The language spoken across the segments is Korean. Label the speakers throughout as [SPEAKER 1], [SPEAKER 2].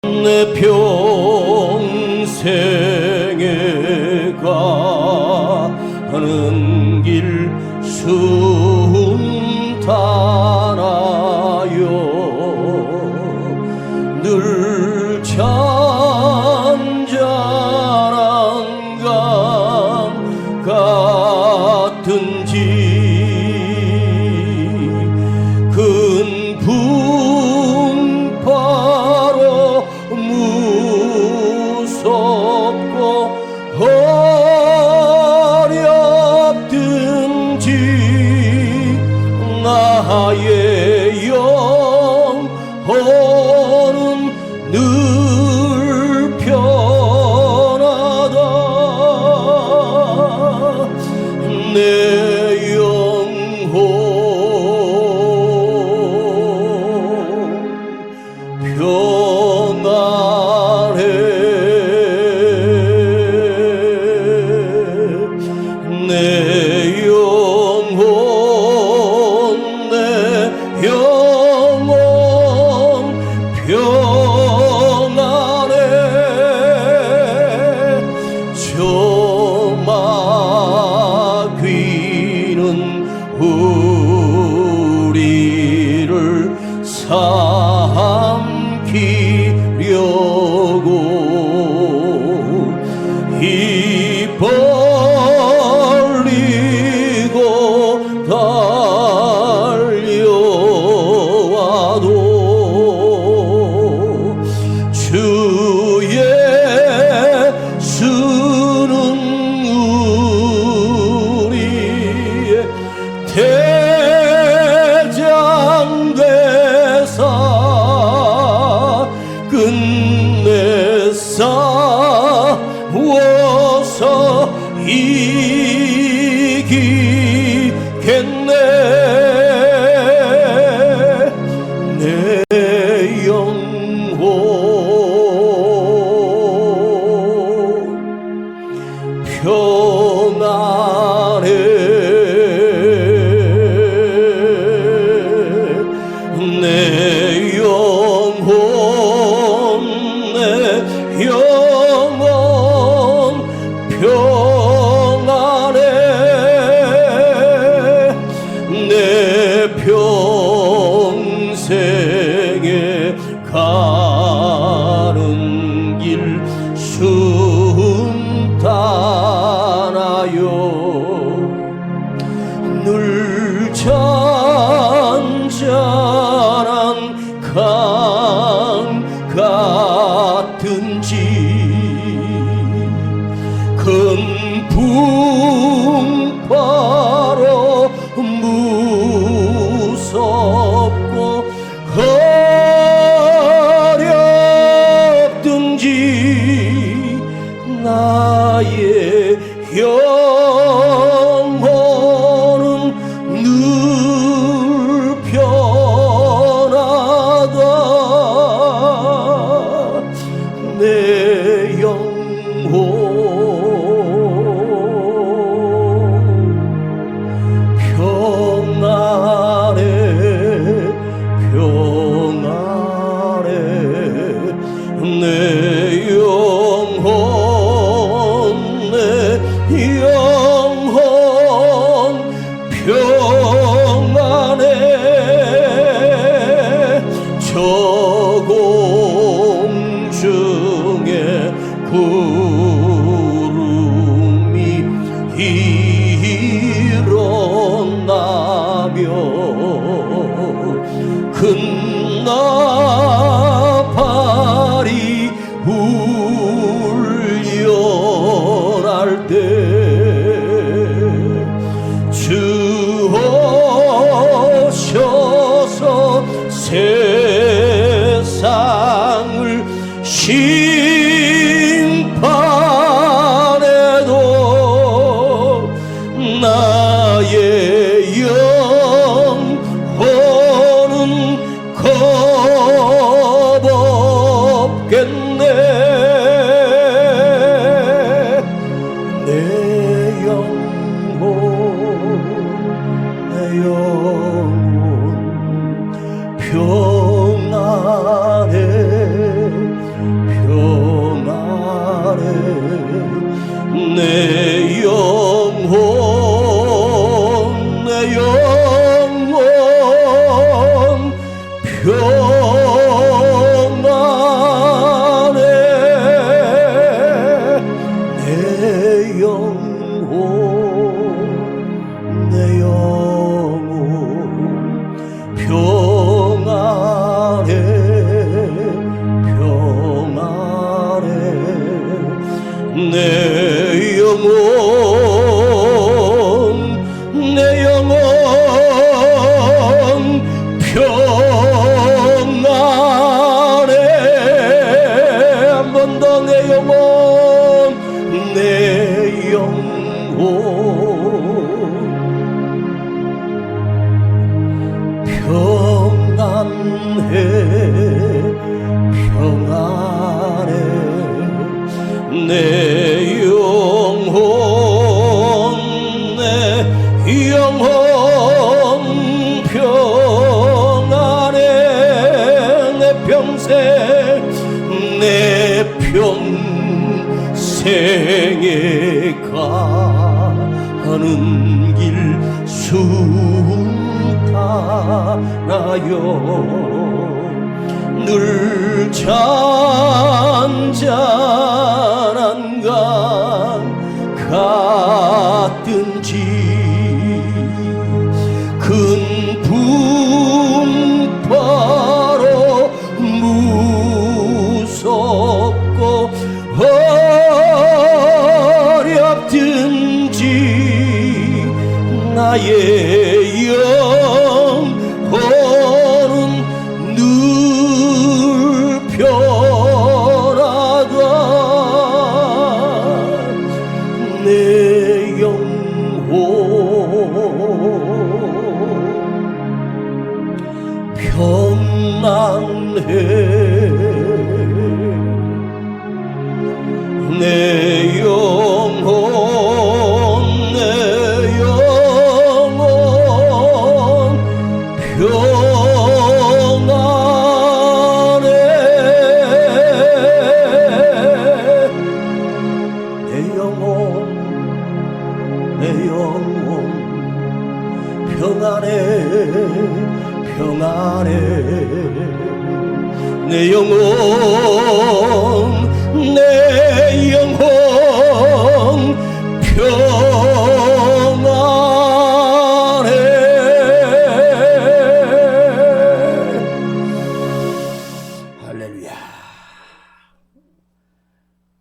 [SPEAKER 1] 내 평생에 가는 길 순탄하여 늘 잔잔한 강 같은지 큰 풍파로 무섭고 어렵든지 나의 영혼은 늘 편하다. 내 영혼 평안해. 내 영혼 평안해. 저 마귀는 우리를 삼키려고 입 벌리고 달려와도 주의 수는 우리의 대장 되사 끝내 싸워서 이기겠네. 내 영혼 평안해. 내 영혼 평안해. 내 평생에 가는 길 순탄하여 늘 잔잔한 강 같은지 큰 풍파로 무섭고 어렵든지 나의 영혼은 늘 편하다. 내 영혼 평안해. 평안해. 내 영혼 평안해. 저 공중에 구름이 일어나며 큰 나팔이 울려날 때 주 오셔서 세상을 심판해도 나의 영혼은 겁없겠네. 내 영혼 평안해. 내 영혼 평안해. 한 번 더 내 영혼 평안해. 평안해. 내 영혼 평안해. 내 평생 평생에 가는 길 순탄하여 늘 잔잔한 강 같든지 큰 풍파로 무섭고 어렵든지 나의 영혼은 늘 편하다. 내 영혼 평안해. 내 영혼 평안해. 내 영혼 평안해. 평안해. 내 영혼 평안해. 할렐루야.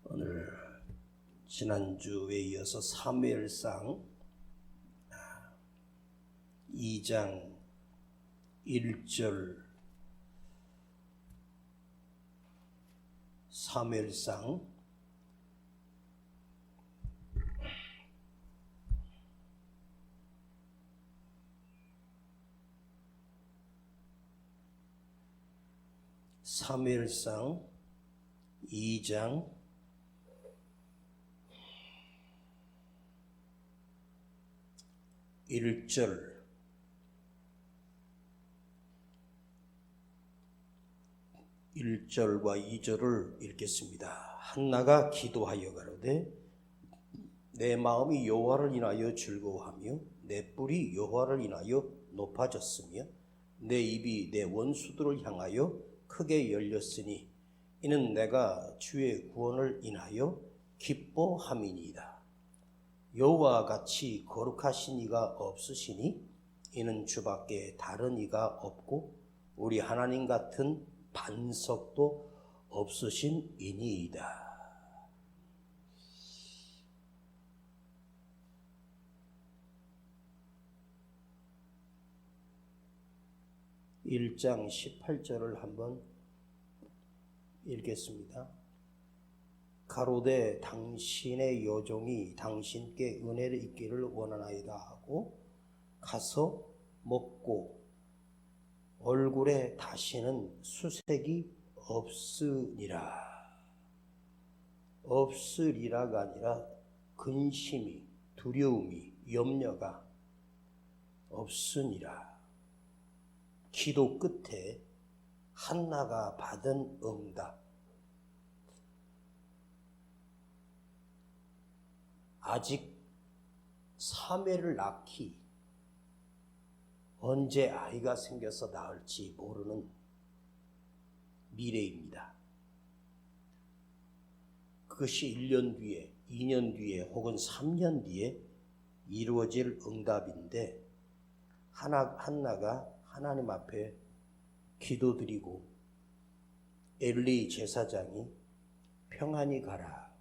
[SPEAKER 1] 오늘 지난주에 이어서 사무엘상 2장 1절, 사무엘상 2장 1절, 1절과 2절을 읽겠습니다. 한나가 기도하여 가로되 내 마음이 여호와를 인하여 즐거워하며 내 뿔이 여호와를 인하여 높아졌으며 내 입이 내 원수들을 향하여 크게 열렸으니 이는 내가 주의 구원을 인하여 기뻐함이니이다. 여호와와 같이 거룩하신 이가 없으시니 이는 주밖에 다른 이가 없고 우리 하나님 같은 반석도 없으신 이니이다. 1장 18절을 한번 읽겠습니다. 가로되 당신의 여종이 당신께 은혜를 있기를 원하나이다 하고 가서 먹고 얼굴에 다시는 수색이 없으리라가 아니라 근심이, 두려움이, 염려가 없으니라. 기도 끝에 한나가 받은 응답. 아직 사매를 낳기, 언제 아이가 생겨서 낳을지 모르는 미래입니다. 그것이 1년 뒤에, 2년 뒤에 혹은 3년 뒤에 이루어질 응답인데 한나가 하나님 앞에 기도드리고 엘리 제사장이 평안히 가라,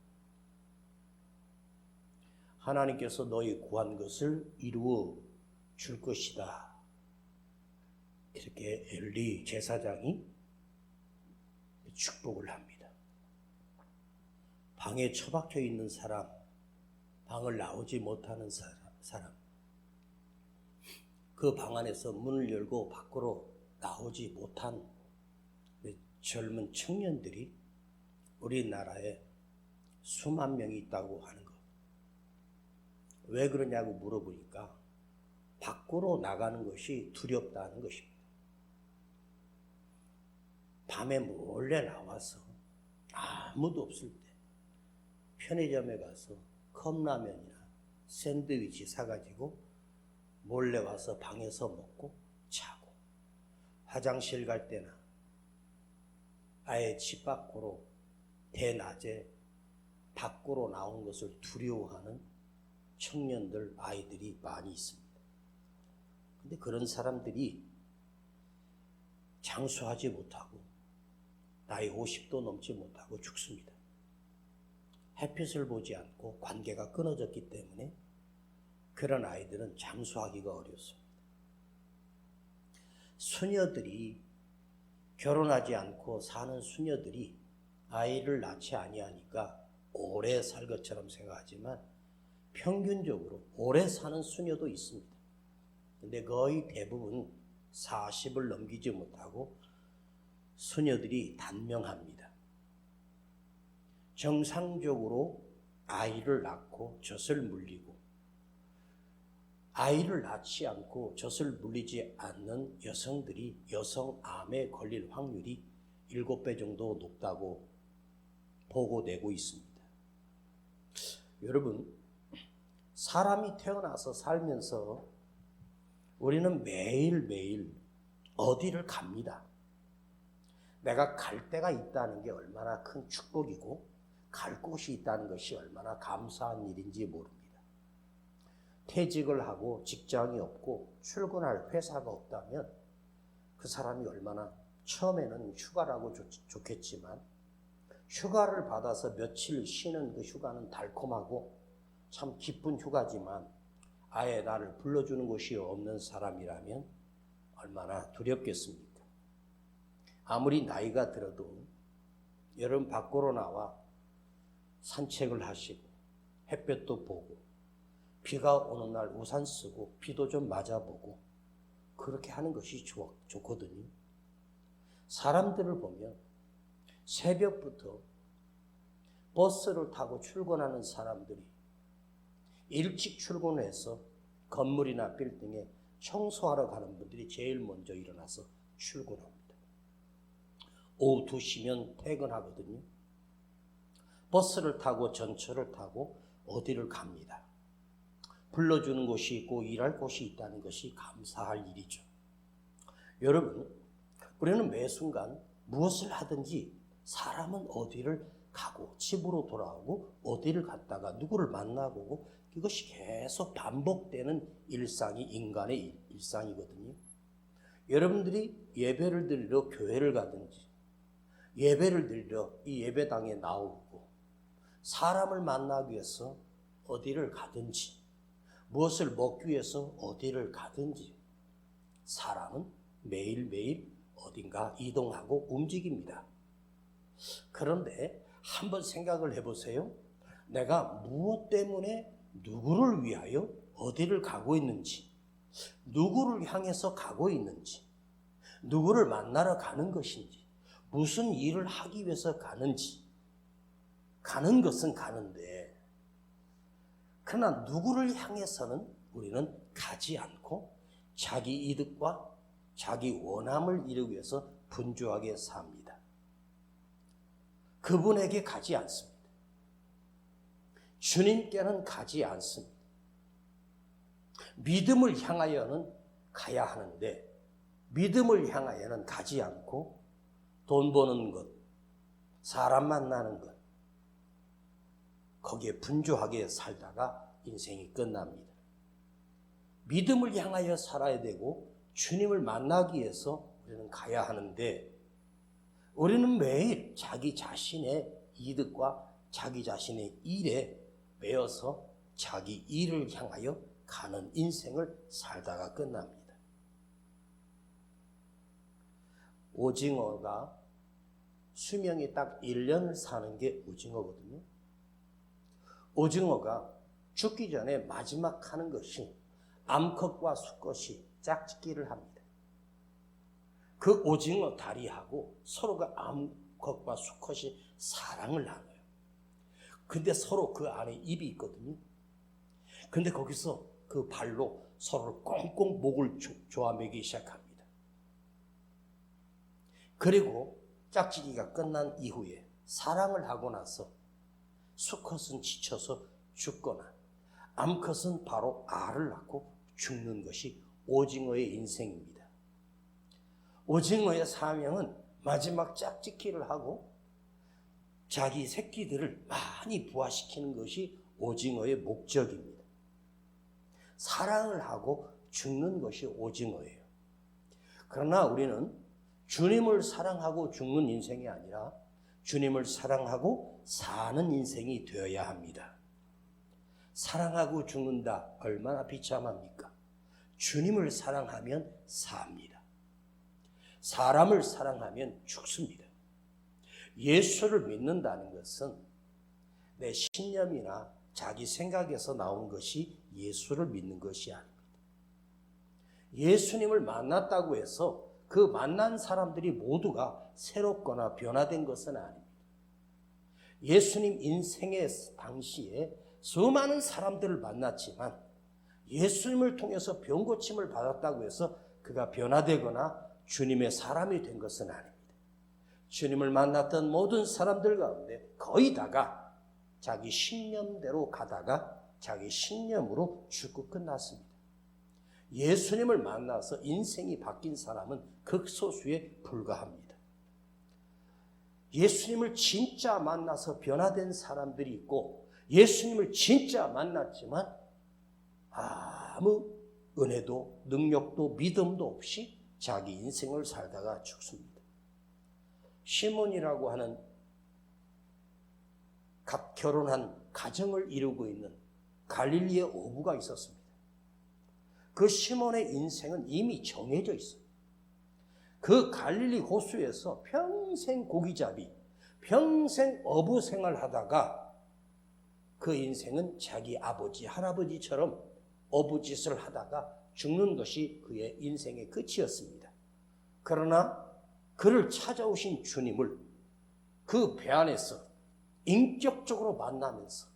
[SPEAKER 1] 하나님께서 너희 구한 것을 이루어 줄 것이다. 이렇게 엘리 제사장이 축복을 합니다. 방에 처박혀 있는 사람, 방을 나오지 못하는 사람, 그 방 안에서 문을 열고 밖으로 나오지 못한 젊은 청년들이 우리나라에 수만 명이 있다고 하는 것. 왜 그러냐고 물어보니까 밖으로 나가는 것이 두렵다는 것입니다. 밤에 몰래 나와서 아무도 없을 때 편의점에 가서 컵라면이나 샌드위치 사가지고 몰래 와서 방에서 먹고 자고, 화장실 갈 때나 아예 집 밖으로 대낮에 밖으로 나온 것을 두려워하는 청년들, 아이들이 많이 있습니다. 근데 그런 사람들이 장수하지 못하고 나이 50도 넘지 못하고 죽습니다. 햇빛을 보지 않고 관계가 끊어졌기 때문에 그런 아이들은 장수하기가 어렵습니다. 수녀들이, 결혼하지 않고 사는 수녀들이 아이를 낳지 아니하니까 오래 살 것처럼 생각하지만 평균적으로 오래 사는 수녀도 있습니다. 근데 거의 대부분 40을 넘기지 못하고 수녀들이 단명합니다. 정상적으로 아이를 낳고 젖을 물리고 아이를 낳지 않고 젖을 물리지 않는 여성들이 여성암에 걸릴 확률이 7배 정도 높다고 보고되고 있습니다. 여러분, 사람이 태어나서 살면서 우리는 매일매일 어디를 갑니다. 내가 갈 데가 있다는 게 얼마나 큰 축복이고 갈 곳이 있다는 것이 얼마나 감사한 일인지 모릅니다. 퇴직을 하고 직장이 없고 출근할 회사가 없다면 그 사람이 얼마나, 처음에는 휴가라고 좋겠지만 휴가를 받아서 며칠 쉬는 그 휴가는 달콤하고 참 기쁜 휴가지만 아예 나를 불러주는 곳이 없는 사람이라면 얼마나 두렵겠습니까? 아무리 나이가 들어도 여러분 밖으로 나와 산책을 하시고 햇볕도 보고 비가 오는 날 우산 쓰고 비도 좀 맞아보고 그렇게 하는 것이 좋거든요. 사람들을 보면 새벽부터 버스를 타고 출근하는 사람들이 일찍 출근해서 건물이나 빌딩에 청소하러 가는 분들이 제일 먼저 일어나서 출근합니다. 오후 2시면 퇴근하거든요. 버스를 타고 전철을 타고 어디를 갑니다. 불러주는 곳이 있고 일할 곳이 있다는 것이 감사할 일이죠. 여러분, 우리는 매 순간 무엇을 하든지 사람은 어디를 가고 집으로 돌아오고 어디를 갔다가 누구를 만나보고 이것이 계속 반복되는 일상이 인간의 일상이거든요. 여러분들이 예배를 드리러 교회를 가든지 예배를 드리러 이 예배당에 나오고 사람을 만나기 위해서 어디를 가든지 무엇을 먹기 위해서 어디를 가든지 사람은 매일매일 어딘가 이동하고 움직입니다. 그런데 한번 생각을 해보세요. 내가 무엇 때문에 누구를 위하여 어디를 가고 있는지, 누구를 향해서 가고 있는지, 누구를 만나러 가는 것인지, 무슨 일을 하기 위해서 가는지. 가는 것은 가는데 그러나 누구를 향해서는 우리는 가지 않고 자기 이득과 자기 원함을 이루기 위해서 분주하게 삽니다. 그분에게 가지 않습니다. 주님께는 가지 않습니다. 믿음을 향하여는 가야 하는데 믿음을 향하여는 가지 않고 돈 버는 것, 사람 만나는 것, 거기에 분주하게 살다가 인생이 끝납니다. 믿음을 향하여 살아야 되고 주님을 만나기 위해서 우리는 가야 하는데 우리는 매일 자기 자신의 이득과 자기 자신의 일에 매여서 자기 일을 향하여 가는 인생을 살다가 끝납니다. 오징어가 수명이 딱 1년을 사는 게 오징어거든요. 오징어가 죽기 전에 마지막 하는 것이 암컷과 수컷이 짝짓기를 합니다. 그 오징어 다리하고 서로가 암컷과 수컷이 사랑을 나눠요. 근데 서로 그 안에 입이 있거든요. 근데 거기서 그 발로 서로를 꽁꽁 목을 조아매기 시작합니다. 그리고 짝짓기가 끝난 이후에 사랑을 하고 나서 수컷은 지쳐서 죽거나 암컷은 바로 알을 낳고 죽는 것이 오징어의 인생입니다. 오징어의 사명은 마지막 짝짓기를 하고 자기 새끼들을 많이 부화시키는 것이 오징어의 목적입니다. 사랑을 하고 죽는 것이 오징어예요. 그러나 우리는 주님을 사랑하고 죽는 인생이 아니라 주님을 사랑하고 사는 인생이 되어야 합니다. 사랑하고 죽는다 얼마나 비참합니까? 주님을 사랑하면 삽니다. 사람을 사랑하면 죽습니다. 예수를 믿는다는 것은 내 신념이나 자기 생각에서 나온 것이 예수를 믿는 것이 아닙니다. 예수님을 만났다고 해서 그 만난 사람들이 모두가 새롭거나 변화된 것은 아닙니다. 예수님 인생의 당시에 수많은 사람들을 만났지만 예수님을 통해서 병고침을 받았다고 해서 그가 변화되거나 주님의 사람이 된 것은 아닙니다. 주님을 만났던 모든 사람들 가운데 거의 다가 자기 신념대로 가다가 자기 신념으로 죽고 끝났습니다. 예수님을 만나서 인생이 바뀐 사람은 극소수에 불과합니다. 예수님을 진짜 만나서 변화된 사람들이 있고 예수님을 진짜 만났지만 아무 은혜도 능력도 믿음도 없이 자기 인생을 살다가 죽습니다. 시몬이라고 하는 결혼한 가정을 이루고 있는 갈릴리의 어부가 있었습니다. 그 시몬의 인생은 이미 정해져 있어요. 그 갈릴리 호수에서 평생 고기잡이, 평생 어부 생활하다가 그 인생은 자기 아버지, 할아버지처럼 어부짓을 하다가 죽는 것이 그의 인생의 끝이었습니다. 그러나 그를 찾아오신 주님을 그 배 안에서 인격적으로 만나면서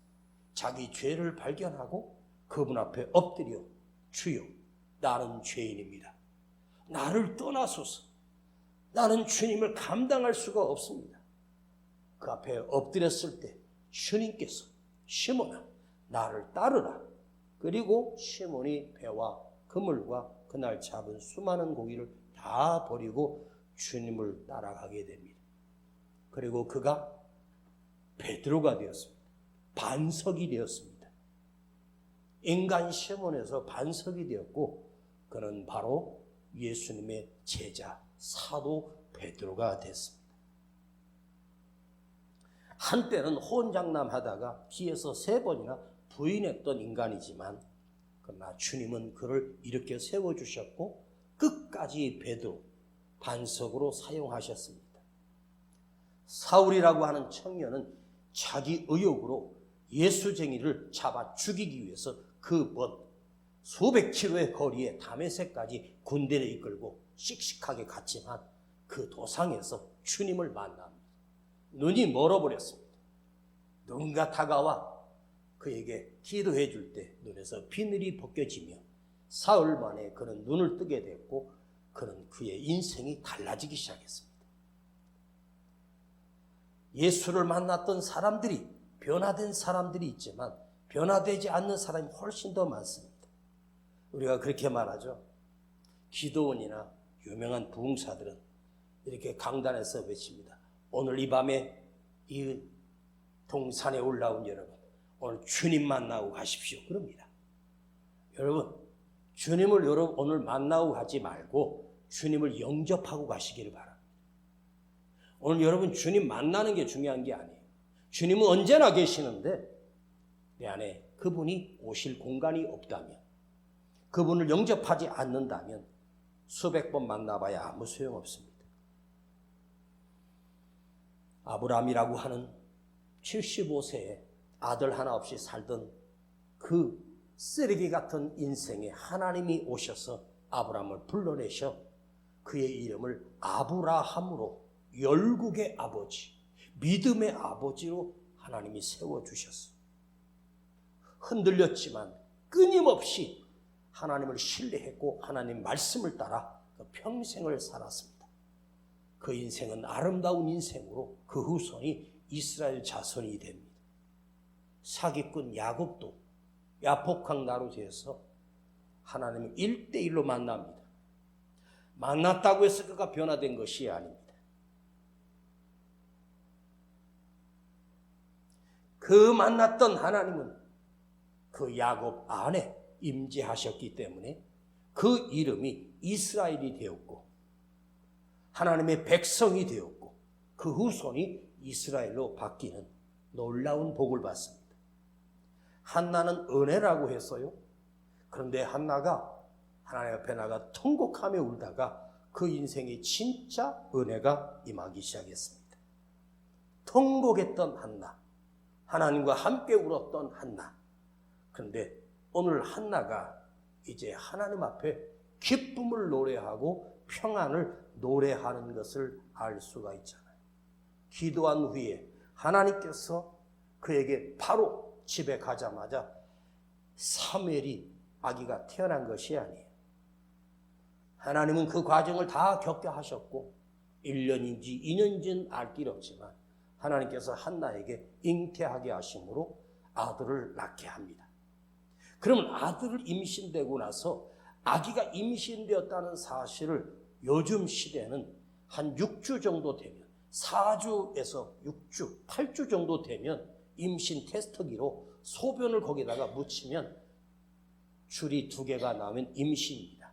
[SPEAKER 1] 자기 죄를 발견하고 그분 앞에 엎드려 주여 나는 죄인입니다. 나를 떠나소서. 나는 주님을 감당할 수가 없습니다. 그 앞에 엎드렸을 때 주님께서 시몬아 나를 따르라. 그리고 시몬이 배와 그물과 그날 잡은 수많은 고기를 다 버리고 주님을 따라가게 됩니다. 그리고 그가 베드로가 되었습니다. 반석이 되었습니다. 인간 시몬에서 반석이 되었고 그는 바로 예수님의 제자 사도 베드로가 됐습니다. 한때는 호언장담하다가 뒤에서 3번이나 부인했던 인간이지만 그러나 주님은 그를 이렇게 세워주셨고 끝까지 베드로 반석으로 사용하셨습니다. 사울이라고 하는 청년은 자기 의욕으로 예수쟁이를 잡아 죽이기 위해서 그 먼 수백 킬로의 거리에 다메섹까지 군대를 이끌고 씩씩하게 갔지만 그 도상에서 주님을 만납니다. 눈이 멀어버렸습니다. 누군가 다가와 그에게 기도해 줄 때 눈에서 비늘이 벗겨지며 사흘 만에 그는 눈을 뜨게 됐고 그는 그의 인생이 달라지기 시작했습니다. 예수를 만났던 사람들이 변화된 사람들이 있지만 변화되지 않는 사람이 훨씬 더 많습니다. 우리가 그렇게 말하죠. 기도원이나 유명한 부흥사들은 이렇게 강단에서 외칩니다. 오늘 이 밤에 이 동산에 올라온 여러분 오늘 주님 만나고 가십시오. 그럽니다. 여러분 주님을 오늘 만나고 가지 말고 주님을 영접하고 가시기를 바랍니다. 오늘 여러분 주님 만나는 게 중요한 게 아니에요. 주님은 언제나 계시는데 내 안에 그분이 오실 공간이 없다면, 그분을 영접하지 않는다면 수백 번 만나봐야 아무 소용없습니다. 아브라함이라고 하는 75세에 아들 하나 없이 살던 그 쓰레기 같은 인생에 하나님이 오셔서 아브라함을 불러내셔 그의 이름을 아브라함으로, 열국의 아버지, 믿음의 아버지로 하나님이 세워주셨어. 흔들렸지만 끊임없이 하나님을 신뢰했고 하나님 말씀을 따라 그 평생을 살았습니다. 그 인생은 아름다운 인생으로 그 후손이 이스라엘 자손이 됩니다. 사기꾼 야곱도 야복강 나루지에서 하나님을 1대1로 만납니다. 만났다고 해서 그가 변화된 것이 아닙니다. 그 만났던 하나님은 그 야곱 안에 임재하셨기 때문에 그 이름이 이스라엘이 되었고 하나님의 백성이 되었고 그 후손이 이스라엘로 바뀌는 놀라운 복을 받습니다. 한나는 은혜라고 했어요. 그런데 한나가 하나님 앞에 나가 통곡하며 울다가 그 인생에 진짜 은혜가 임하기 시작했습니다. 통곡했던 한나, 하나님과 함께 울었던 한나. 그런데 오늘 한나가 이제 하나님 앞에 기쁨을 노래하고 평안을 노래하는 것을 알 수가 있잖아요. 기도한 후에 하나님께서 그에게 바로 집에 가자마자 사무엘이 아기가 태어난 것이 아니에요. 하나님은 그 과정을 다 겪게 하셨고 1년인지 2년인지는 알 길 없지만 하나님께서 한나에게 잉태하게 하심으로 아들을 낳게 합니다. 그러면 아들을 임신되고 나서 아기가 임신되었다는 사실을 요즘 시대는 한 6주 정도 되면 4주에서 6주, 8주 정도 되면 임신 테스트기로 소변을 거기다가 묻히면 줄이 2개가 나오면 임신입니다.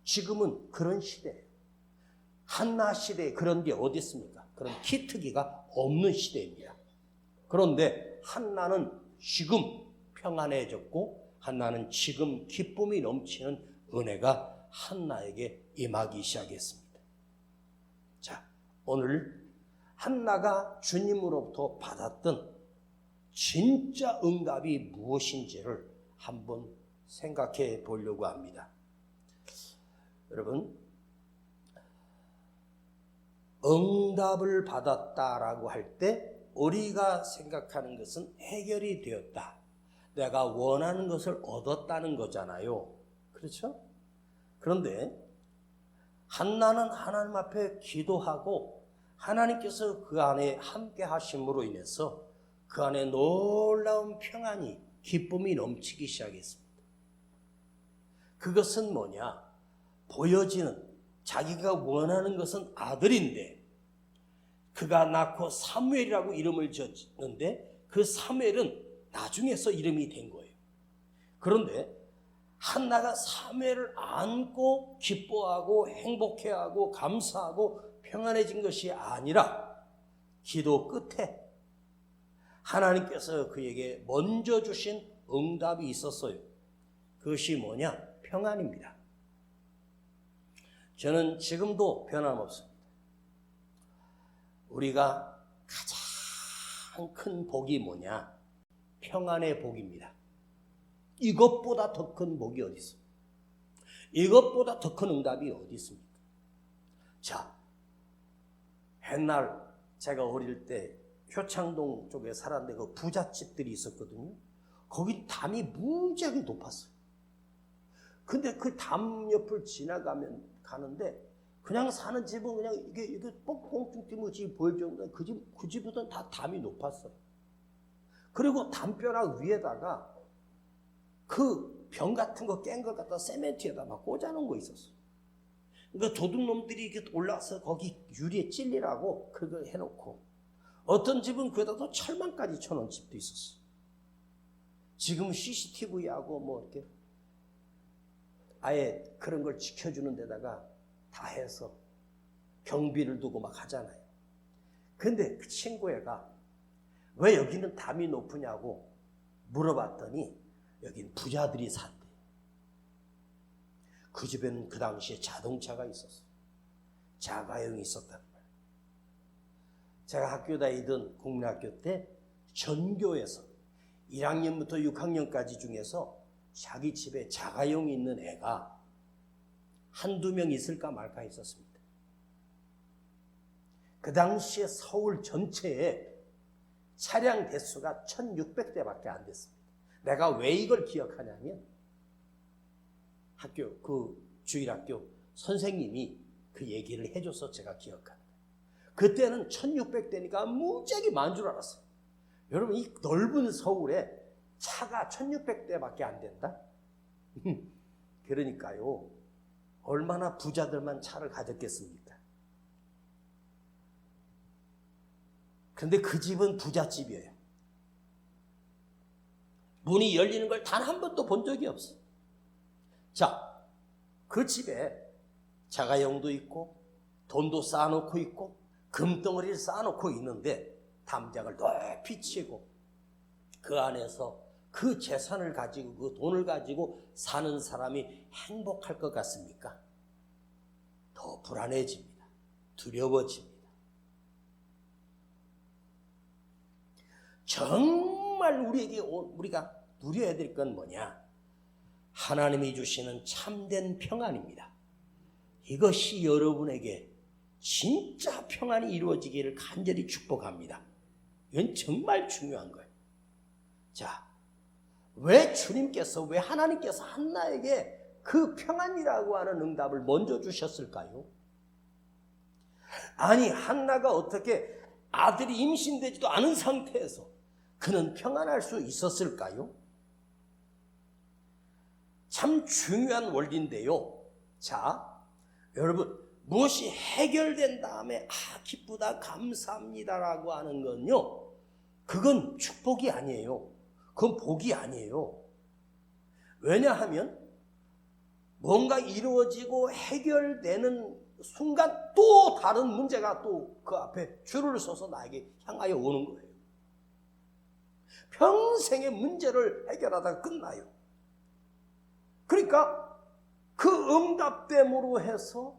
[SPEAKER 1] 지금은 그런 시대예요. 한나 시대에 그런 게 어디 있습니까? 그런 키트기가 없는 시대입니다. 그런데 한나는 지금 평안해졌고 한나는 지금 기쁨이 넘치는 은혜가 한나에게 임하기 시작했습니다. 자, 오늘 한나가 주님으로부터 받았던 진짜 응답이 무엇인지를 한번 생각해 보려고 합니다. 여러분, 응답을 받았다라고 할 때 우리가 생각하는 것은 해결이 되었다. 내가 원하는 것을 얻었다는 거잖아요. 그렇죠? 그런데 한나는 하나님 앞에 기도하고 하나님께서 그 안에 함께 하심으로 인해서 그 안에 놀라운 평안이, 기쁨이 넘치기 시작했습니다. 그것은 뭐냐? 보여지는, 자기가 원하는 것은 아들인데 그가 낳고 사무엘이라고 이름을 지었는데 그 사무엘은 나중에서 이름이 된 거예요. 그런데 한나가 사무엘을 안고 기뻐하고 행복해하고 감사하고 평안해진 것이 아니라 기도 끝에 하나님께서 그에게 먼저 주신 응답이 있었어요. 그것이 뭐냐? 평안입니다. 저는 지금도 변함없습니다. 우리가 가장 큰 복이 뭐냐? 평안의 복입니다. 이것보다 더 큰 복이 어디 있습니까? 이것보다 더 큰 응답이 어디 있습니까? 자, 옛날 제가 어릴 때 효창동 쪽에 살았는데 그 부잣집들이 있었거든요. 거기 담이 무지하게 높았어요. 근데 그 담 옆을 가는데 그냥 사는 집은 그냥 이게 뻥뻥 뚫리는 집 보일 정도로 그 집보다는 다 담이 높았어요. 그리고 담벼락 위에다가 그 병 같은 거 깬 걸 갖다 세멘트에다 막 꽂아놓은 거 있었어요. 그러니까 도둑놈들이 이렇게 올라와서 거기 유리에 찔리라고 그걸 해놓고 어떤 집은 그에다 또 철망까지 쳐놓은 집도 있었어요. 지금 CCTV하고 뭐 이렇게 아예 그런 걸 지켜주는 데다가 다 해서 경비를 두고 막 하잖아요. 근데 그 친구 애가 왜 여기는 담이 높으냐고 물어봤더니 여긴 부자들이 산대. 그 집에는 그 당시에 자동차가 있었어요. 자가용이 있었단 말이에요. 제가 학교 다니던 국민학교 때 전교에서 1학년부터 6학년까지 중에서 자기 집에 자가용이 있는 애가 한두 명 있을까 말까 했었습니다. 그 당시에 서울 전체에 차량 대수가 1600대밖에 안 됐습니다. 내가 왜 이걸 기억하냐면 학교, 그 주일학교 선생님이 그 얘기를 해줘서 제가 기억합니다. 그때는 1600대니까 무지하게 많은 줄 알았어요. 여러분, 이 넓은 서울에 차가 1600대밖에 안 된다? 그러니까요, 얼마나 부자들만 차를 가졌겠습니까? 그런데 그 집은 부잣집이에요. 문이 열리는 걸 단 한 번도 본 적이 없어요. 자, 그 집에 자가용도 있고 돈도 쌓아놓고 있고 금덩어리를 쌓아놓고 있는데 담장을 높이 치고 그 안에서 그 재산을 가지고 그 돈을 가지고 사는 사람이 행복할 것 같습니까? 더 불안해집니다. 두려워집니다. 정말 우리가 누려야 될 건 뭐냐? 하나님이 주시는 참된 평안입니다. 이것이 여러분에게 진짜 평안이 이루어지기를 간절히 축복합니다. 이건 정말 중요한 거예요. 자, 왜 하나님께서 한나에게 그 평안이라고 하는 응답을 먼저 주셨을까요? 아니, 한나가 어떻게 아들이 임신되지도 않은 상태에서 그는 평안할 수 있었을까요? 참 중요한 원리인데요. 자, 여러분, 무엇이 해결된 다음에 기쁘다 감사합니다라고 하는 건요, 그건 축복이 아니에요. 그건 복이 아니에요. 왜냐하면 뭔가 이루어지고 해결되는 순간 또 다른 문제가 또 그 앞에 줄을 서서 나에게 향하여 오는 거예요. 평생의 문제를 해결하다가 끝나요. 그러니까 그 응답됨으로 해서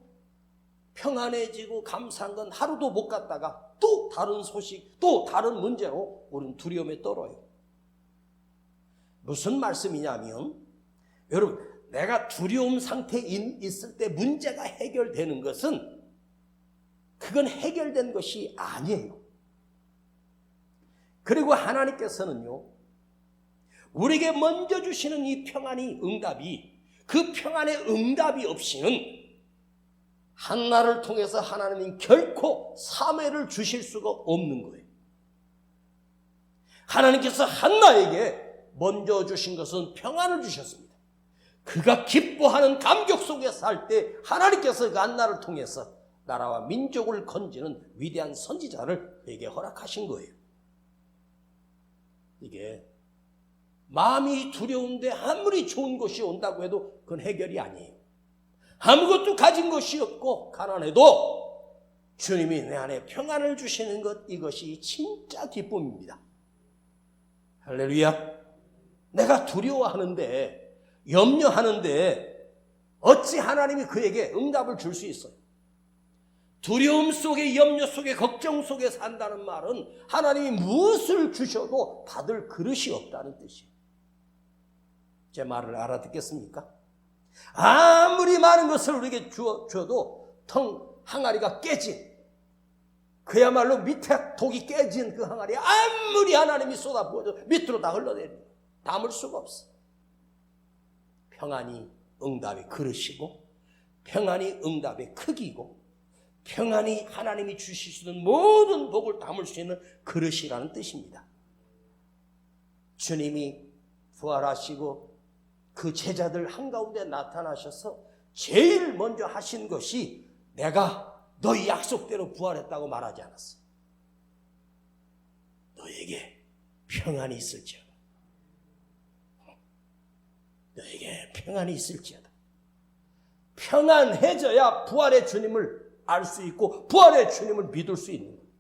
[SPEAKER 1] 평안해지고 감사한 건 하루도 못 갔다가 또 다른 소식, 또 다른 문제로 우리는 두려움에 떨어요. 무슨 말씀이냐면, 여러분, 내가 두려움 상태에 있을 때 문제가 해결되는 것은 그건 해결된 것이 아니에요. 그리고 하나님께서는요, 우리에게 먼저 주시는 이 평안이 응답이, 그 평안의 응답이 없이는 한나를 통해서 하나님은 결코 사매를 주실 수가 없는 거예요. 하나님께서 한나에게 먼저 주신 것은 평안을 주셨습니다. 그가 기뻐하는 감격 속에 살 때 하나님께서 그 한나를 통해서 나라와 민족을 건지는 위대한 선지자를 그에게 허락하신 거예요. 이게 마음이 두려운데 아무리 좋은 것이 온다고 해도 그건 해결이 아니에요. 아무것도 가진 것이 없고 가난해도 주님이 내 안에 평안을 주시는 것, 이것이 진짜 기쁨입니다. 할렐루야. 내가 두려워하는데, 염려하는데 어찌 하나님이 그에게 응답을 줄 수 있어요? 두려움 속에, 염려 속에, 걱정 속에 산다는 말은 하나님이 무엇을 주셔도 받을 그릇이 없다는 뜻이에요. 제 말을 알아듣겠습니까? 아무리 많은 것을 우리에게 줘도 텅 항아리가 깨진, 그야말로 밑에 독이 깨진 그 항아리에 아무리 하나님이 쏟아부어도 밑으로 다 흘러내립니다. 담을 수가 없어. 평안이 응답의 그릇이고, 평안이 응답의 크기고, 평안이 하나님이 주실 수 있는 모든 복을 담을 수 있는 그릇이라는 뜻입니다. 주님이 부활하시고 그 제자들 한가운데 나타나셔서 제일 먼저 하신 것이 내가 너희 약속대로 부활했다고 말하지 않았어. 너에게 평안이 있을지어다. 너에게 평안이 있을지어다. 평안해져야 부활의 주님을 알 수 있고 부활의 주님을 믿을 수 있는 거예요.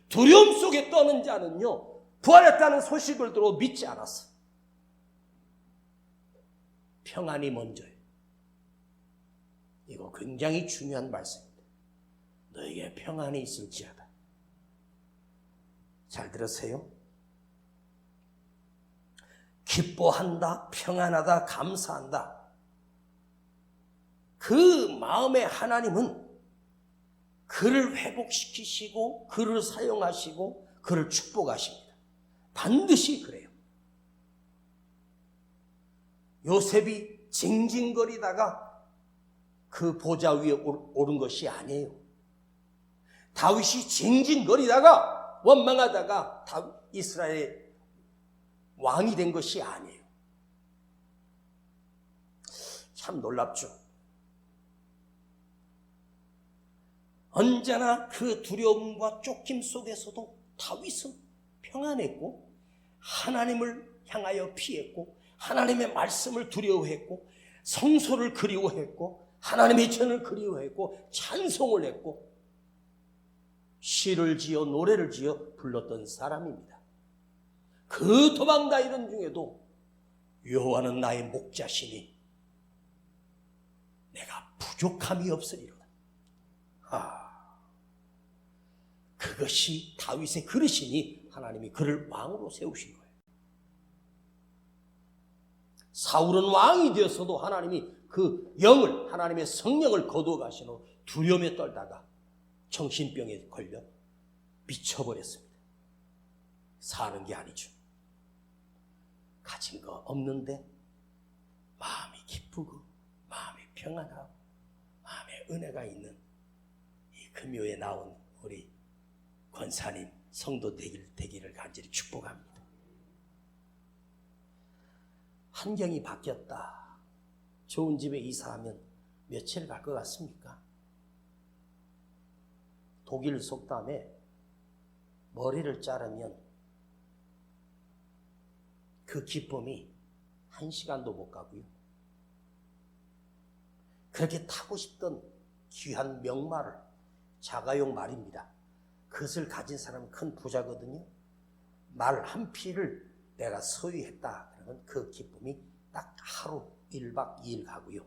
[SPEAKER 1] 두려움 속에 떠는 자는요, 부활했다는 소식을 들어 믿지 않았어. 평안이 먼저예요. 이거 굉장히 중요한 말씀입니다. 너에게 평안이 있을지어다. 잘 들으세요. 기뻐한다, 평안하다, 감사한다. 그 마음에 하나님은 그를 회복시키시고 그를 사용하시고 그를 축복하십니다. 반드시 그래요. 요셉이 징징거리다가 그 보좌 위에 오른 것이 아니에요. 다윗이 징징거리다가 원망하다가 이스라엘의 왕이 된 것이 아니에요. 참 놀랍죠. 언제나 그 두려움과 쫓김 속에서도 다윗은 평안했고 하나님을 향하여 피했고 하나님의 말씀을 두려워했고 성소를 그리워했고 하나님의 전을 그리워했고 찬송을 했고 시를 지어 노래를 지어 불렀던 사람입니다. 그 도망다니던 중에도 여호와는 나의 목자시니 내가 부족함이 없으리로다. 그것이 다윗의 그릇이니 하나님이 그를 왕으로 세우신 거예요. 사울은 왕이 되었어도 하나님이 그 영을, 하나님의 성령을 거두어 가신 후 두려움에 떨다가 정신병에 걸려 미쳐버렸습니다. 사는 게 아니죠. 가진 거 없는데 마음이 기쁘고 마음이 평안하고 마음에 은혜가 있는 이 금요에 나온 우리 권사님 성도 되기를 간절히 축복합니다. 환경이 바뀌었다. 좋은 집에 이사하면 며칠 갈 것 같습니까? 독일 속담에 머리를 자르면 그 기쁨이 1시간도 못 가고요. 그렇게 타고 싶던 귀한 명말을, 자가용 말입니다. 그것을 가진 사람은 큰 부자거든요. 말 한 피를 내가 소유했다 그러면 그 기쁨이 딱 하루 1박 2일 가고요.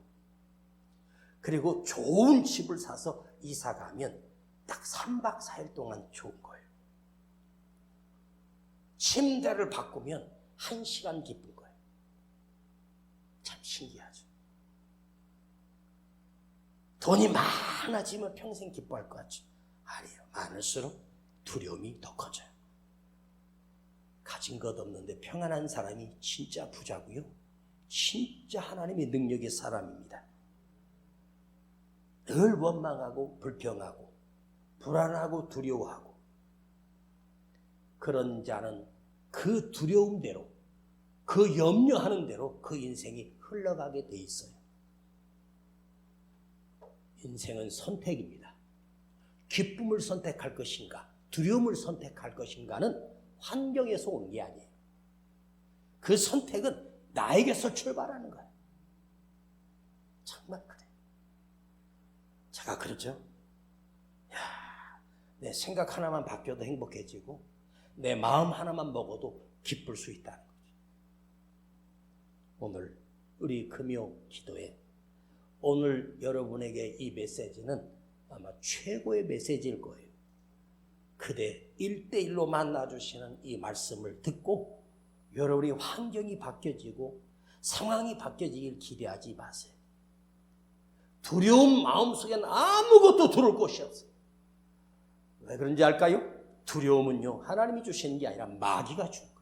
[SPEAKER 1] 그리고 좋은 집을 사서 이사 가면 딱 3박 4일 동안 좋은 거예요. 침대를 바꾸면 1시간 기쁜 거예요. 참 신기하죠. 돈이 많아지면 평생 기뻐할 것 같죠? 아니에요. 많을수록 두려움이 더 커져요. 가진 것 없는데 평안한 사람이 진짜 부자고요. 진짜 하나님의 능력의 사람입니다. 늘 원망하고 불평하고 불안하고 두려워하고 그런 자는 그 두려움대로 그 염려하는 대로 그 인생이 흘러가게 돼 있어요. 인생은 선택입니다. 기쁨을 선택할 것인가 두려움을 선택할 것인가는 환경에서 오는 게 아니에요. 그 선택은 나에게서 출발하는 거예요. 정말 그래. 제가 그러죠. 내 생각 하나만 바뀌어도 행복해지고 내 마음 하나만 먹어도 기쁠 수 있다는 거죠. 오늘 우리 금요 기도에 오늘 여러분에게 이 메시지는 아마 최고의 메시지일 거예요. 그대 1대1로 만나주시는 이 말씀을 듣고 여러분이 환경이 바뀌어지고 상황이 바뀌어지길 기대하지 마세요. 두려운 마음속에는 아무것도 들어올 곳이 없어요. 왜 그런지 알까요? 두려움은요 하나님이 주시는 게 아니라 마귀가 준 거예요.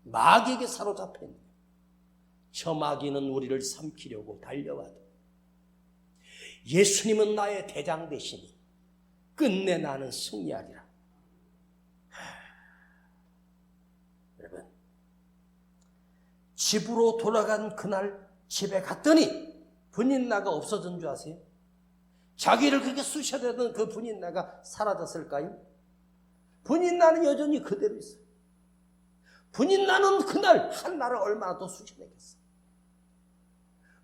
[SPEAKER 1] 마귀에게 사로잡혀 있는 거예요. 저 마귀는 우리를 삼키려고 달려와도 예수님은 나의 대장 되시니 끝내 나는 승리하리라. 여러분 집으로 돌아간 그날 집에 갔더니 분인나가 없어진 줄 아세요? 자기를 그렇게 쑤셔대던 그 분인나가 사라졌을까요? 분인나는 여전히 그대로 있어요. 분인나는 그날 한나를 얼마나 더 쑤셔대겠어요.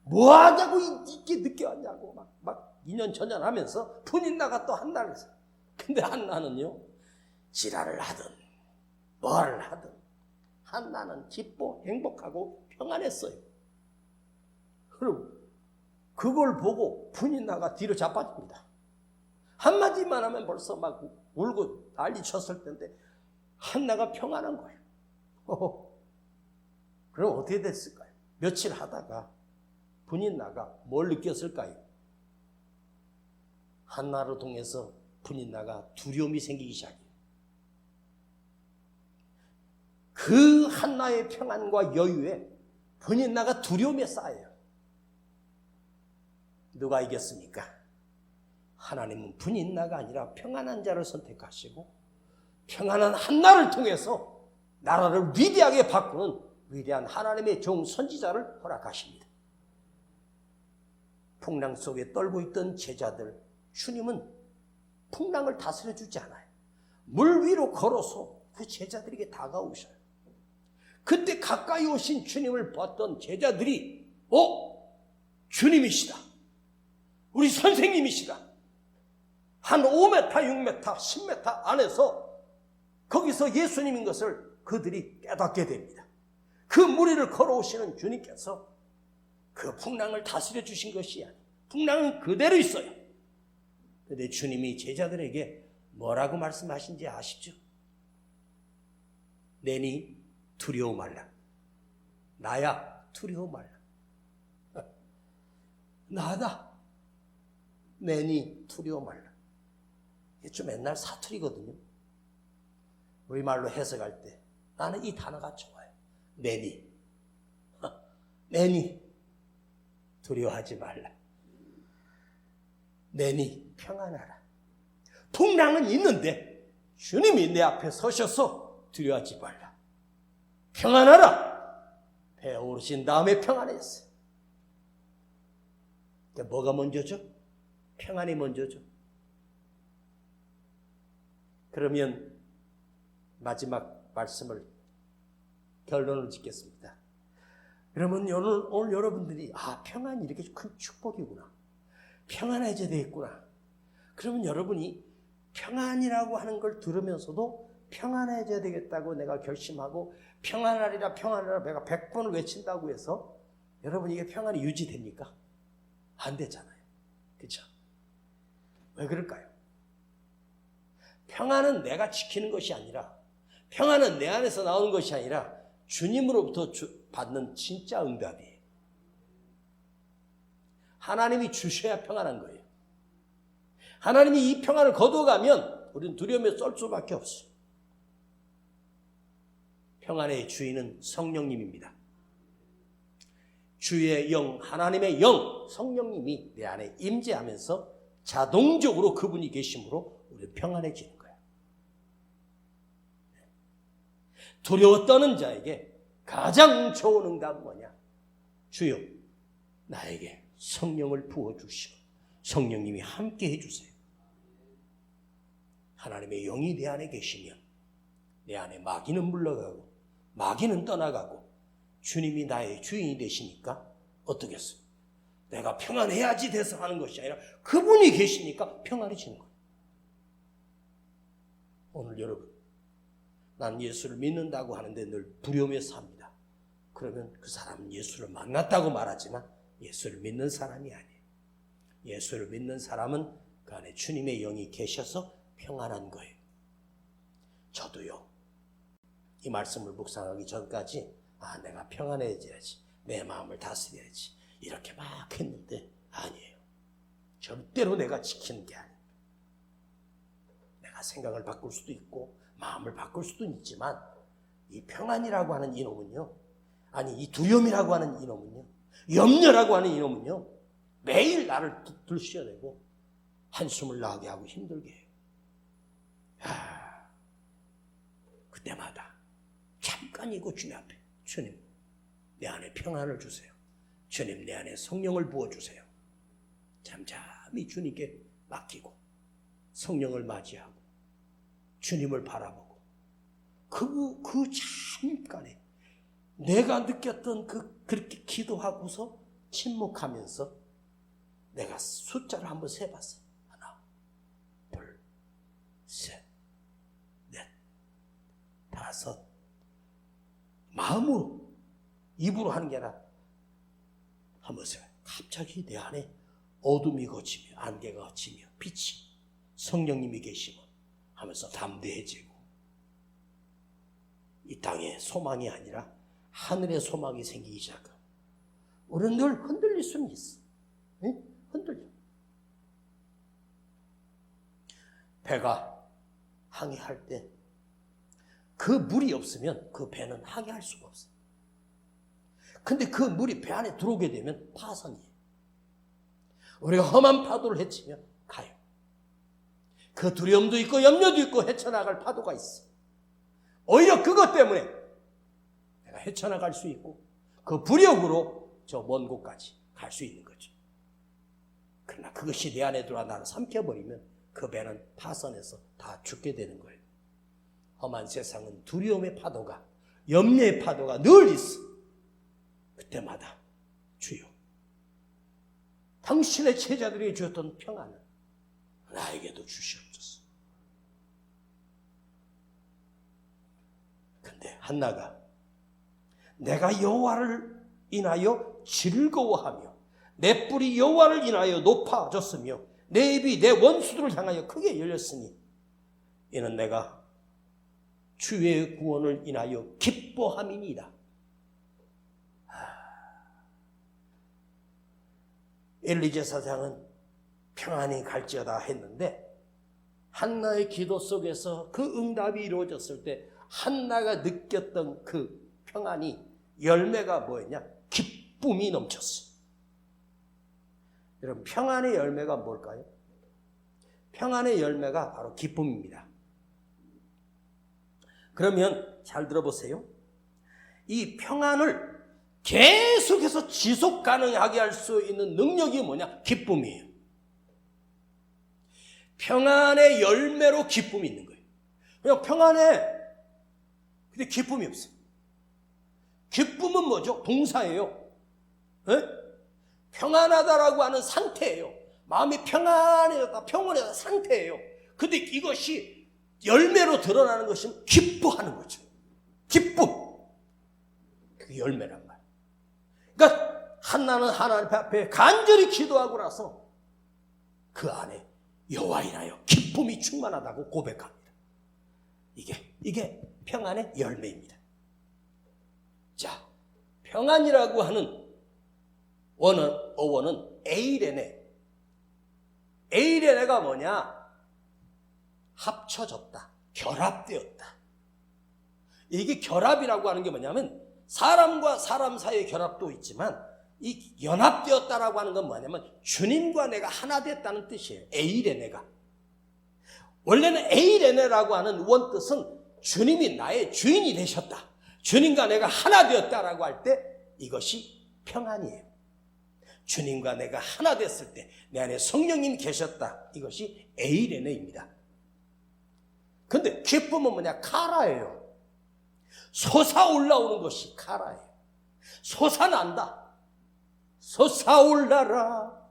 [SPEAKER 1] 뭐하자고 이렇게 늦게 왔냐고 막 2년 전년 하면서 분인나가 또 한나를 했어요. 근데 한나는요 지랄을 하든 뭘 하든 한나는 기뻐 행복하고 평안했어요. 그럼 그걸 보고 분인나가 뒤로 자빠집니다. 한마디만 하면 벌써 막 울고 난리 쳤을 텐데 한나가 평안한 거예요. 그럼 어떻게 됐을까요? 며칠 하다가 분인나가 뭘 느꼈을까요? 한나를 통해서 분인나가 두려움이 생기기 시작해요. 그 한나의 평안과 여유에 분인나가 두려움에 쌓여요. 누가 이겼습니까? 하나님은 분인나가 아니라 평안한 자를 선택하시고 평안한 한나를 통해서 나라를 위대하게 바꾸는 위대한 하나님의 종 선지자를 허락하십니다. 풍랑 속에 떨고 있던 제자들, 주님은 풍랑을 다스려 주지 않아요. 물 위로 걸어서 그 제자들에게 다가오셔요. 그때 가까이 오신 주님을 봤던 제자들이 주님이시다. 우리 선생님이시다. 한 5m, 6m, 10m 안에서 거기서 예수님인 것을 그들이 깨닫게 됩니다. 그 무리를 걸어오시는 주님께서 그 풍랑을 다스려 주신 것이 아니에요. 풍랑은 그대로 있어요. 그런데 주님이 제자들에게 뭐라고 말씀하신지 아시죠? 내니 두려워 말라. 나야 두려워 말라. 나다. 내니 두려워 말라. 이게 좀 옛날 사투리거든요. 우리말로 해석할 때 나는 이 단어가 좋아요. 내니. 내니 두려워하지 말라. 내니 평안하라. 풍랑은 있는데 주님이 내 앞에 서셔서 두려워하지 말라. 평안하라. 배에 오르신 다음에 평안했어요. 뭐가 먼저죠? 평안이 먼저죠. 그러면 마지막 말씀을 결론을 짓겠습니다. 그러면 오늘 여러분들이 평안이 이렇게 큰 축복이구나. 평안해져야 되겠구나. 그러면 여러분이 평안이라고 하는 걸 들으면서도 평안해져야 되겠다고 내가 결심하고 평안하리라 평안하리라 내가 100번을 외친다고 해서 여러분 이게 평안이 유지됩니까? 안 되잖아요. 그렇죠? 왜 그럴까요? 평안은 내가 지키는 것이 아니라 평안은 내 안에서 나오는 것이 아니라 주님으로부터 받는 진짜 응답이에요. 하나님이 주셔야 평안한 거예요. 하나님이 이 평안을 거둬가면 우리는 두려움에 쏠 수밖에 없어요. 평안의 주인은 성령님입니다. 주의 영, 하나님의 영, 성령님이 내 안에 임재하면서 자동적으로 그분이 계심으로 우리는 평안해지는 거예요. 두려워 떠는 자에게 가장 좋은 응답은 뭐냐? 주여, 나에게 성령을 부어주시고 성령님이 함께 해주세요. 하나님의 영이 내 안에 계시면 내 안에 마귀는 물러가고 마귀는 떠나가고 주님이 나의 주인이 되시니까 어떻겠어요? 내가 평안해야지 돼서 하는 것이 아니라 그분이 계시니까 평안해지는 거예요. 오늘 여러분, 난 예수를 믿는다고 하는데 늘 두려움에 삽니다. 그러면 그 사람은 예수를 만났다고 말하지만 예수를 믿는 사람이 아니에요. 예수를 믿는 사람은 그 안에 주님의 영이 계셔서 평안한 거예요. 저도요. 이 말씀을 묵상하기 전까지 내가 평안해져야지. 내 마음을 다스려야지. 이렇게 막 했는데 아니에요. 절대로 내가 지키는 게 아니에요. 내가 생각을 바꿀 수도 있고 마음을 바꿀 수도 있지만 이 평안이라고 하는 이놈은요. 아니 이 두려움이라고 하는 이놈은요. 염려라고 하는 이놈은요. 매일 나를 들쑤셔내고 한숨을 나게 하고 힘들게 해요. 그때마다 잠깐이고 주님 앞에 주님 내 안에 평안을 주세요. 주님 내 안에 성령을 부어주세요. 잠잠히 주님께 맡기고 성령을 맞이하고 주님을 바라보고 그 잠깐에 내가 느꼈던 그렇게 기도하고서 침묵하면서 내가 숫자를 한번 세봤어. 하나, 둘, 셋, 넷. 나서 마음으로 입으로 하는 게 아니라 하면서 갑자기 내 안에 어둠이 걷히며 안개가 걷히며 빛이 성령님이 계시면 하면서 담대해지고 이 땅에 소망이 아니라 하늘의 소망이 생기기 시작합니다. 우리는 늘 흔들릴 수는 있어. 응? 흔들려. 배가 항해할 때 그 물이 없으면 그 배는 항해할 수가 없어. 근데 그 물이 배 안에 들어오게 되면 파선이에요. 우리가 험한 파도를 헤치면 가요. 그 두려움도 있고 염려도 있고 헤쳐나갈 파도가 있어. 오히려 그것 때문에 내가 헤쳐나갈 수 있고 그 부력으로 저 먼 곳까지 갈 수 있는 거죠. 그러나 그것이 내 안에 들어와 나를 삼켜버리면 그 배는 파선해서 다 죽게 되는 거예요. 험한 세상은 두려움의 파도가, 염려의 파도가 늘 있어. 그때마다 주여, 당신의 제자들에게 주었던 평안을 나에게도 주시옵소서. 근데 한나가 내가 여호와를 인하여 즐거워하며 내 뿔이 여호와를 인하여 높아졌으며 내 입이 내 원수들을 향하여 크게 열렸으니 이는 내가 주의 구원을 인하여 기뻐함이니이다. 엘리 제사장은 평안히 갈지어다 했는데 한나의 기도 속에서 그 응답이 이루어졌을 때 한나가 느꼈던 그 평안이 열매가 뭐였냐? 기쁨이 넘쳤어요. 여러분, 평안의 열매가 뭘까요? 평안의 열매가 바로 기쁨입니다. 그러면 잘 들어보세요. 이 평안을 계속해서 지속 가능하게 할 수 있는 능력이 뭐냐? 기쁨이에요. 평안의 열매로 기쁨이 있는 거예요. 그냥 평안해. 근데 기쁨이 없어요. 기쁨은 뭐죠? 동사예요. 네? 평안하다라고 하는 상태예요. 마음이 평안해졌다, 평온해졌다 상태예요. 근데 이것이 열매로 드러나는 것이 기뻐하는 거죠. 기쁨. 그게 열매란 말이에요. 그러니까 한나는 하나님 앞에 간절히 기도하고 나서 그 안에 여호와 인하여 기쁨이 충만하다고 고백합니다. 이게 평안의 열매입니다. 자, 평안이라고 하는 어원은 에이레네. 에이레네가 뭐냐? 합쳐졌다, 결합되었다. 이게 결합이라고 하는 게 뭐냐면 사람과 사람 사이의 결합도 있지만 이 연합되었다라고 하는 건 뭐냐면 주님과 내가 하나 됐다는 뜻이에요. 에이레네가. 원래는 에이레네라고 하는 원뜻은 주님이 나의 주인이 되셨다, 주님과 내가 하나 되었다라고 할 때 이것이 평안이에요. 주님과 내가 하나 됐을 때 내 안에 성령님 계셨다, 이것이 에이레네입니다. 근데 기쁨은 뭐냐? 카라예요. 솟아올라오는 것이 카라예요. 솟아난다. 솟아올라라.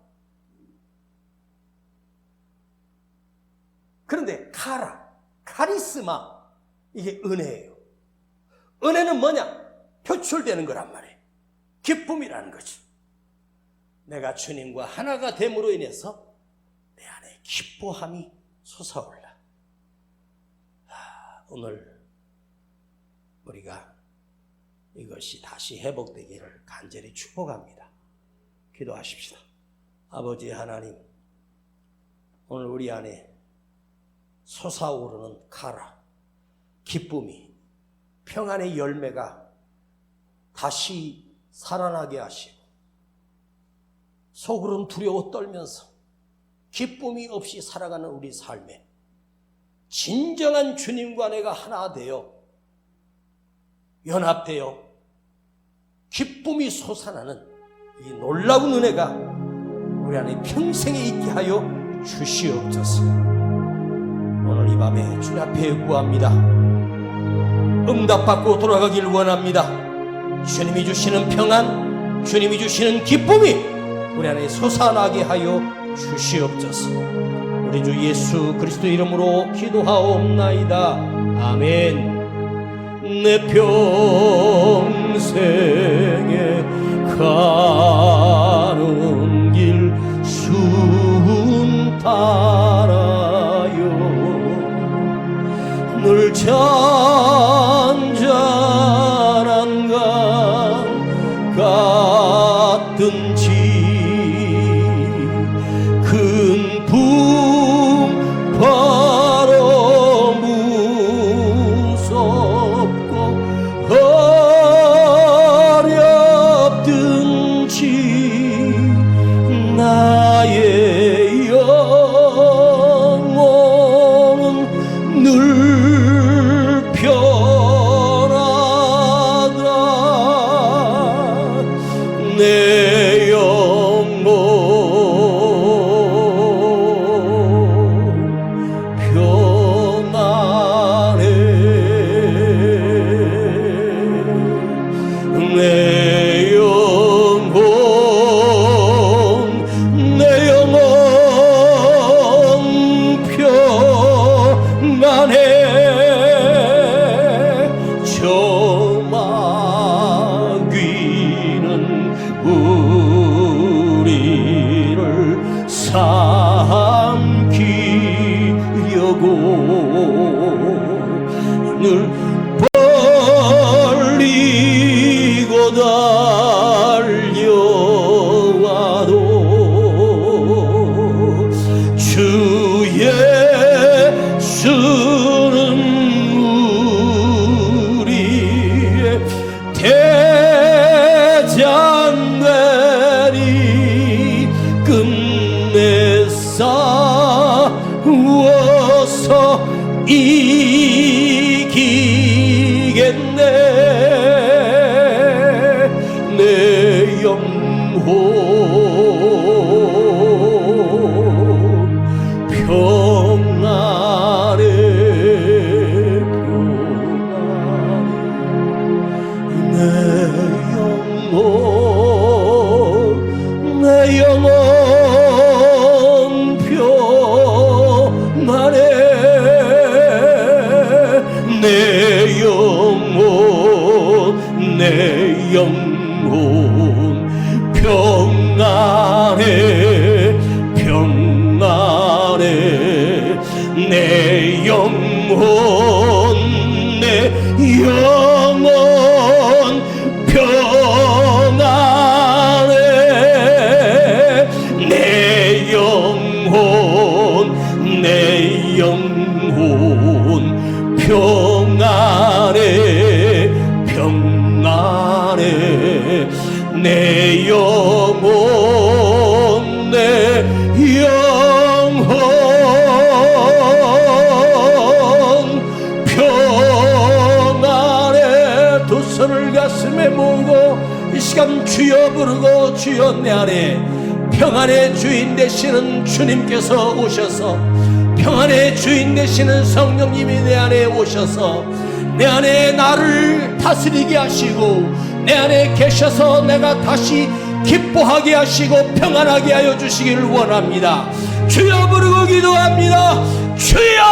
[SPEAKER 1] 그런데 카리스마, 이게 은혜예요. 은혜는 뭐냐? 표출되는 거란 말이에요. 기쁨이라는 거죠. 내가 주님과 하나가 됨으로 인해서 내 안에 기뻐함이 솟아올라. 오늘 우리가 이것이 다시 회복되기를 간절히 축복합니다. 기도하십시다. 아버지 하나님, 오늘 우리 안에 솟아오르는 카라, 기쁨이, 평안의 열매가 다시 살아나게 하시고 속으로는 두려워 떨면서 기쁨이 없이 살아가는 우리 삶에 진정한 주님과 내가 하나 되어 연합되어 기쁨이 솟아나는 이 놀라운 은혜가 우리 안에 평생에 있게 하여 주시옵소서. 오늘 이 밤에 주님 앞에 구합니다. 응답받고 돌아가길 원합니다. 주님이 주시는 평안, 주님이 주시는 기쁨이 우리 안에 솟아나게 하여 주시옵소서. 우리 주 예수 그리스도 이름으로 기도하옵나이다. 아멘. 내 평생에 가는 길 순탄하여 늘 잔잔한 강 같든지 큰 풍 바로 무섭고 어렵든지 나의 영혼은 늘 편하다. 내 영혼 편안해. 내 영혼 편안해. 저 마귀는 우리를 삼키려고 늘 벌리고 달려와도 주 예수는 우리의 대장되리. 끝내 싸워서 이기겠네. 내 영혼 평안해. 내 영혼 편안해. 내 영혼 평안해. 평안해. 내 영혼 평안해. 내 영혼 평안해. 평안해. 내 영혼 평안해. 두 손을 가슴에 모으고 이 시간 주여 부르고, 주여 내 안에 평안의 주인 되시는 주님께서 오셔서, 평안의 주인 되시는 성령님이 내 안에 오셔서 내 안에 나를 다스리게 하시고 내 안에 계셔서 내가 다시 기뻐하게 하시고 평안하게 하여 주시기를 원합니다. 주여 부르고 기도합니다. 주여!